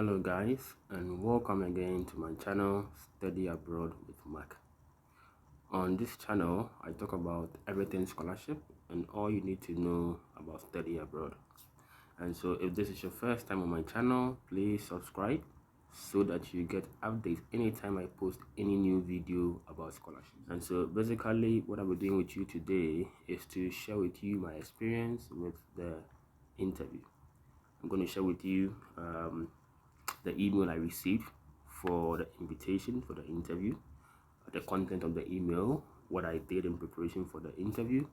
Hello guys, and welcome again to my channel Study Abroad with Mark. On this channel I talk about everything scholarship and all you need to know about study abroad. And so if this is your first time on my channel, please subscribe so that you get updates anytime I post any new video about scholarships. And so basically what I'll be doing with you today is to share with you my experience with the interview. I'm going to share with you the email I received for the invitation for the interview, the content of the email, what I did in preparation for the interview,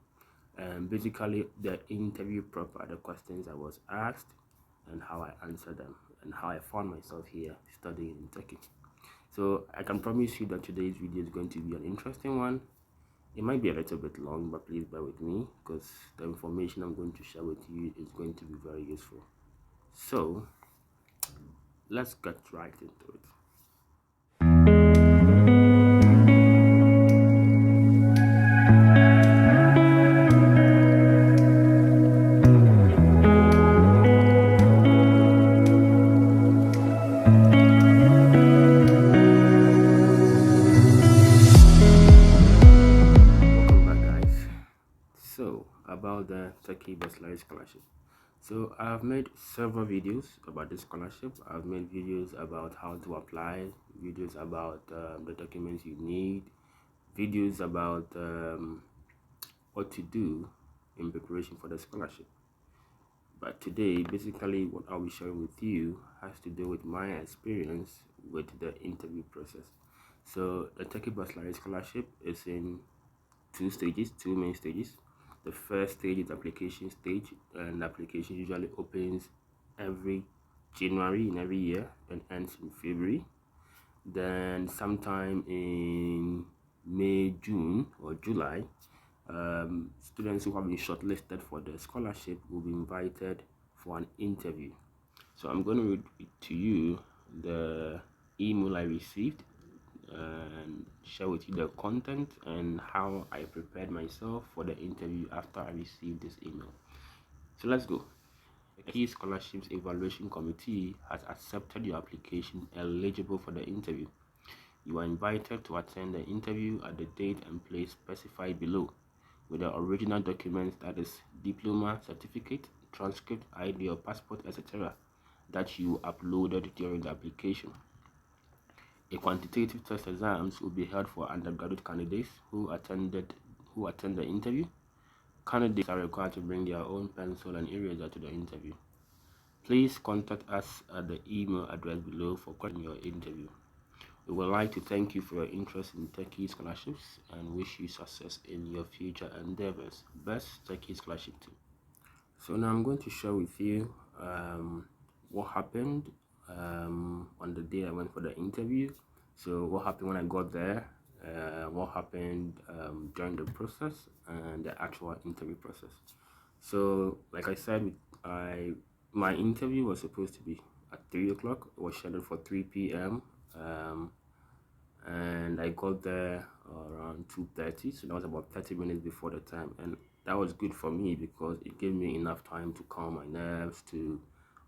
and basically the interview proper, the questions I was asked, and how I answered them, and how I found myself here studying in Turkey. So I can promise you that today's video is going to be an interesting one. It might be a little bit long, but please bear with me because the information I'm going to share with you is going to be very useful. So let's get right into it. Welcome back guys. So about the Turkey Bachelor Scholarship. So I've made several videos about this scholarship. I've made videos about how to apply, videos about the documents you need, videos about what to do in preparation for the scholarship. But today, basically what I'll be sharing with you has to do with my experience with the interview process. So the Turkey Bachelor Scholarship is in two main stages. The first stage is application stage, and application usually opens every January in every year and ends in February. Then sometime in May, June or July, students who have been shortlisted for the scholarship will be invited for an interview. So I'm going to read to you the email I received and share with you the content and how I prepared myself for the interview after I received this email. So let's go. The Key Scholarships Evaluation Committee has accepted your application eligible for the interview. You are invited to attend the interview at the date and place specified below with the original documents, that is diploma, certificate, transcript, ID or passport, etc. that you uploaded during the application. A quantitative test exams will be held for undergraduate candidates who attend the interview. Candidates are required to bring their own pencil and eraser to the interview. Please contact us at the email address below for your interview. We would like to thank you for your interest in Turkey scholarships and wish you success in your future endeavors. Best Turkey Scholarship Team. So now I'm going to share with you what happened on the day I went for the interview. So what happened when I got there, what happened during the process, and the actual interview process. So like I said, my interview was supposed to be at 3 o'clock. It was scheduled for 3 p.m. And I got there around 2:30, so that was about 30 minutes before the time, and that was good for me because it gave me enough time to calm my nerves, to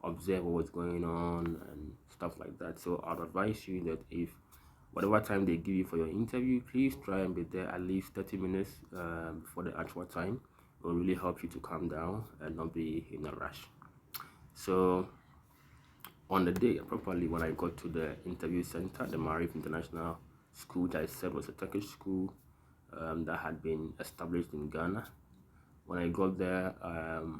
observe what was going on and stuff like that. So I'd advise you that if whatever time they give you for your interview, please try and be there at least 30 minutes before the actual time. It will really help you to calm down and not be in a rush. So on the day properly, when I got to the interview center, the Marif International School that I said was a Turkish school that had been established in Ghana. When I got there,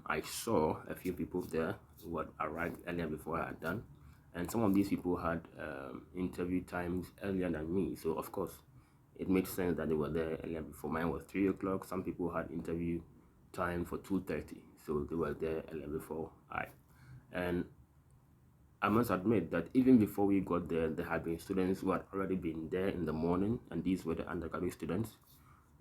I saw a few people there who had arrived earlier before I had done, and some of these people had interview times earlier than me. So of course, it makes sense that they were there earlier before. Mine was 3 o'clock. Some people had interview time for 2:30, so they were there earlier before I. And I must admit that even before we got there, there had been students who had already been there in the morning, and these were the undergraduate students.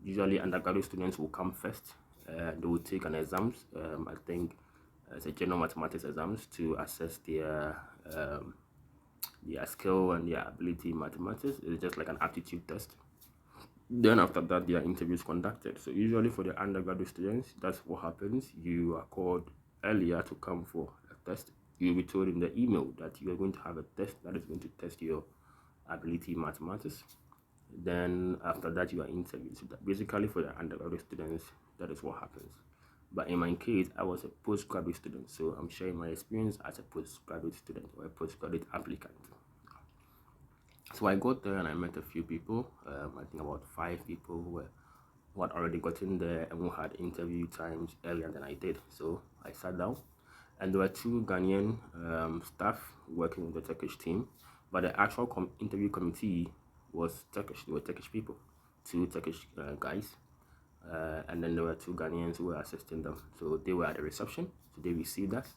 Usually, undergraduate students will come first. They will take an exams. I think it's a general mathematics exams to assess their skill and their ability in mathematics. It's just like an aptitude test. Then after that, their interviews conducted. So usually for the undergraduate students, that's what happens. You are called earlier to come for a test. you'll be told in the email that you are going to have a test that is going to test your ability in mathematics. Then after that, you are interviewed. So that basically for the undergraduate students, that is what happens. But in my case, I was a postgraduate student, so I'm sharing my experience as a postgraduate student or a postgraduate applicant. So I got there and I met a few people. I think about 5 people who had already gotten there and who had interview times earlier than I did. So I sat down, and there were 2 Ghanaian staff working with the Turkish team, but the actual interview committee was Turkish. They were Turkish people, 2 Turkish guys, and then there were 2 Ghanaians who were assisting them. So they were at the reception, so they received us.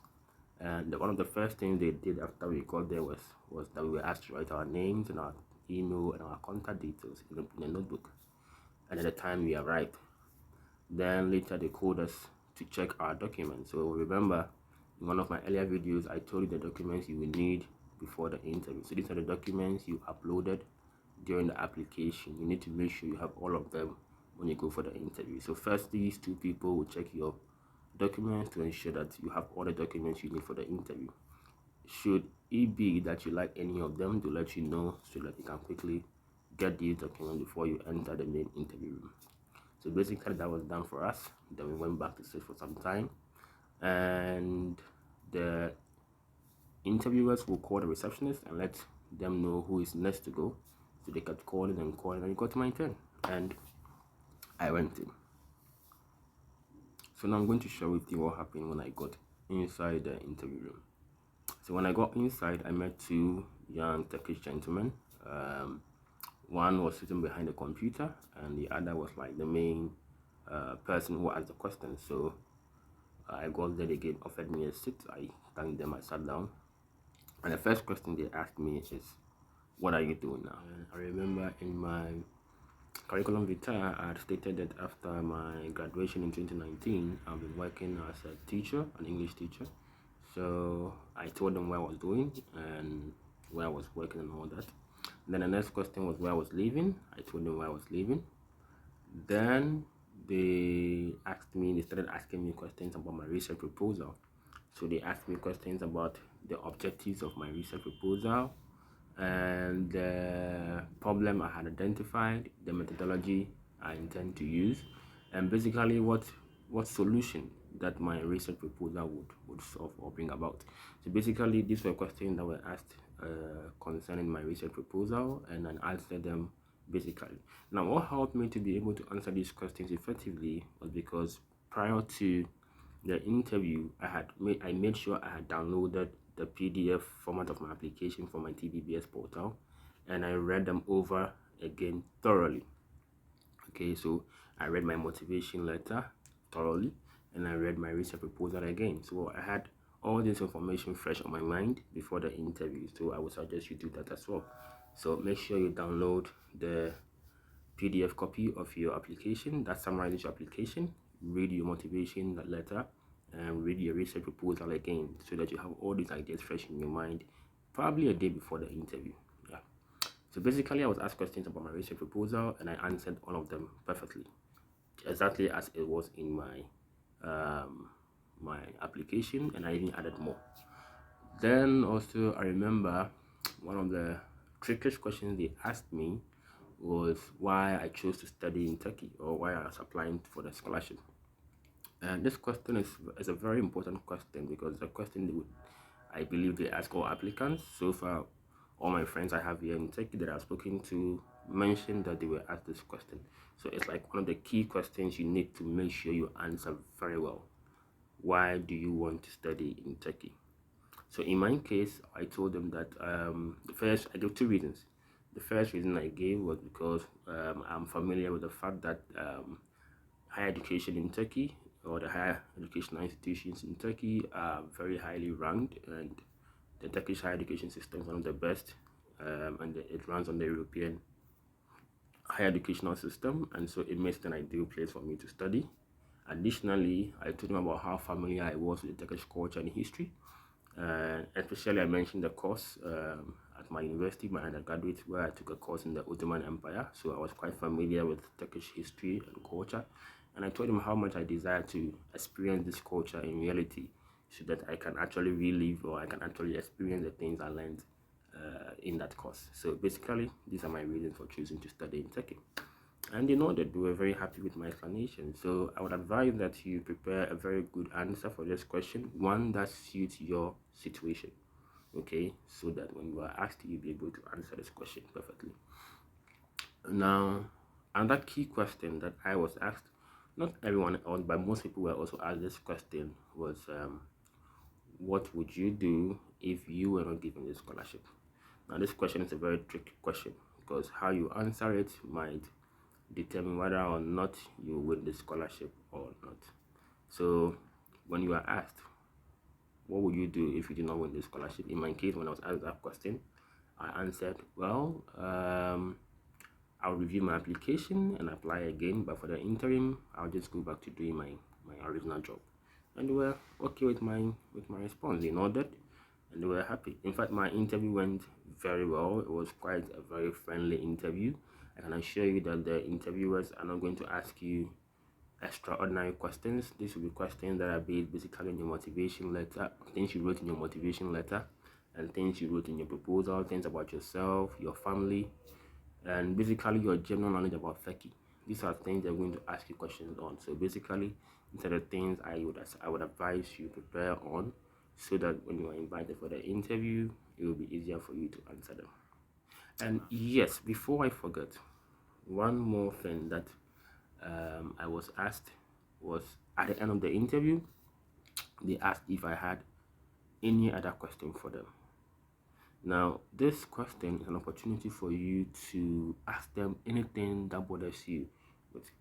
And one of the first things they did after we got there was that we were asked to write our names and our email and our contact details in a notebook. And at the time we arrived, then later they called us to check our documents. So remember, in one of my earlier videos, I told you the documents you will need before the interview. So these are the documents you uploaded during the application. You need to make sure you have all of them when you go for the interview. So first, these 2 people will check your documents to ensure that you have all the documents you need for the interview. Should it be that you like any of them, to let you know so that you can quickly get these documents before you enter the main interview room. So basically that was done for us. Then we went back to sit for some time, and the interviewers will call the receptionist and let them know who is next to go. So they kept calling and calling, and it got to my turn, and I went in. So now I'm going to share with you what happened when I got inside the interview room. So when I got inside, I met 2 young Turkish gentlemen. One was sitting behind the computer, and the other was like the main person who asked the question. So I got there, they offered me a seat. I thanked them, I sat down, and the first question they asked me is, what are you doing now? And I remember in my curriculum vitae, I had stated that after my graduation in 2019, I've been working as a teacher, an English teacher. So I told them what I was doing and where I was working and all that. Then the next question was where I was living. I told them where I was living. Then they started asking me questions about my research proposal. So they asked me questions about the objectives of my research proposal and the problem I had identified, the methodology I intend to use, and basically what solution that my research proposal would solve or bring about. So basically these were questions that were asked concerning my research proposal, and I answered them basically. Now what helped me to be able to answer these questions effectively was because prior to the interview, I made sure I had downloaded the PDF format of my application for my TBBS portal, and I read them over again thoroughly. Okay, so I read my motivation letter thoroughly, and I read my research proposal again. So I had all this information fresh on my mind before the interview. So I would suggest you do that as well. So make sure you download the PDF copy of your application that summarizes your application. Read your motivation letter and read your research proposal again so that you have all these ideas fresh in your mind, probably a day before the interview. Yeah. So basically I was asked questions about my research proposal and I answered all of them perfectly, exactly as it was in my application, and I even added more. Then also I remember one of the trickiest questions they asked me was why I chose to study in Turkey, or why I was applying for the scholarship. And this question is a very important question because the question I believe they ask all applicants. So far, all my friends I have here in Turkey that I've spoken to mentioned that they were asked this question. So it's like one of the key questions you need to make sure you answer very well. Why do you want to study in Turkey? So in my case, I told them that I gave 2 reasons. The first reason I gave was because I'm familiar with the fact that higher education in Turkey, or the higher educational institutions in Turkey, are very highly ranked, and the Turkish higher education system is one of the best, and it runs on the European higher educational system, and so it makes it an ideal place for me to study. Additionally, I told them about how familiar I was with the Turkish culture and history. Especially I mentioned the course at my university, my undergraduate, where I took a course in the Ottoman Empire, so I was quite familiar with Turkish history and culture, and I told him how much I desired to experience this culture in reality so that I can actually relive or I can actually experience the things I learned in that course. So basically, these are my reasons for choosing to study in Turkey. And you know that they were very happy with my explanation. So I would advise that you prepare a very good answer for this question, one that suits your situation. Okay, so that when you are asked, you'll be able to answer this question perfectly. Now, another key question that I was asked, not everyone else, but most people were also asked this question was, what would you do if you were not given this scholarship? Now, this question is a very tricky question because how you answer it might determine whether or not you win the scholarship or not. So, when you are asked, what would you do if you did not win the scholarship? In my case, when I was asked that question, I answered, well, I'll review my application and apply again, but for the interim, I'll just go back to doing my original job. And they were okay with my response. They nodded and they were happy. In fact, my interview went very well. It was quite a very friendly interview. I can assure you that the interviewers are not going to ask you extraordinary questions. These will be questions that are based basically on your motivation letter, things you wrote in your motivation letter, and things you wrote in your proposal, things about yourself, your family, and basically your general knowledge about Turkey. These are things they're going to ask you questions on. So basically, these are the things I would advise you prepare on, so that when you are invited for the interview, it will be easier for you to answer them. And yes, before I forget, one more thing that I was asked was at the end of the interview, they asked if I had any other question for them. Now, this question is an opportunity for you to ask them anything that bothers you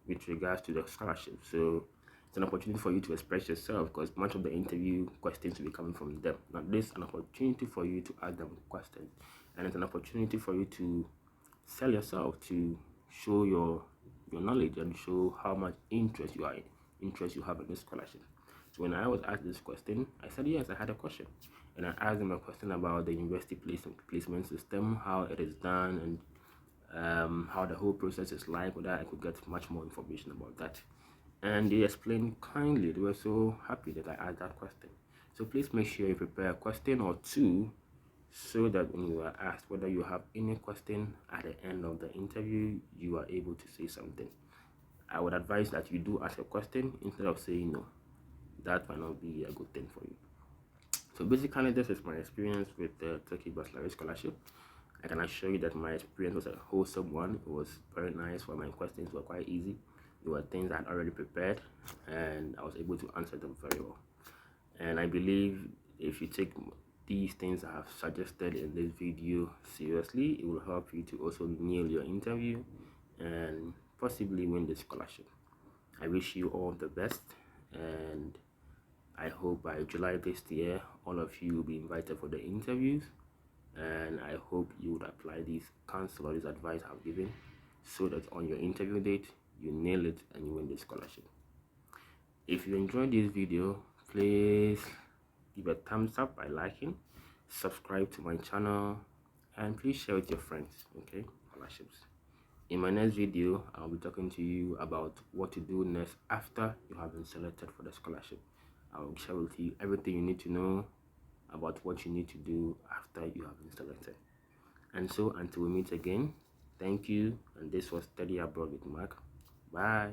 with regards to the scholarship. So, it's an opportunity for you to express yourself because much of the interview questions will be coming from them. Now, this is an opportunity for you to ask them questions, and it's an opportunity for you to sell yourself, to show your knowledge and show how much interest you have in this scholarship. So when I was asked this question, I said yes, I had a question, and I asked them a question about the university placement system, how it is done, and how the whole process is like. Whether I could get much more information about that, and they explained kindly. They were so happy that I asked that question. So please make sure you prepare a question or two, so that when you are asked whether you have any question at the end of the interview, you are able to say something. I would advise that you do ask a question instead of saying no. That might not be a good thing for you. So basically, this is my experience with the Turkey Baccalaureate Scholarship. I can assure you that my experience was a wholesome one. It was very nice, for my questions were quite easy. There were things I had already prepared, and I was able to answer them very well. And I believe if you take these things I have suggested in this video seriously, it will help you to also nail your interview and possibly win the scholarship. I wish you all the best, and I hope by July this year, all of you will be invited for the interviews, and I hope you would apply these counsel or this advice I've given, so that on your interview date, you nail it and you win the scholarship. If you enjoyed this video, please give a thumbs up by liking, subscribe to my channel, and please share with your friends. Okay, scholarships. In my next video, I'll be talking to you about what to do next after you have been selected for the scholarship. I will share with you everything you need to know about what you need to do after you have been selected. And so until we meet again, thank you, and this was Study Abroad with Mark. Bye.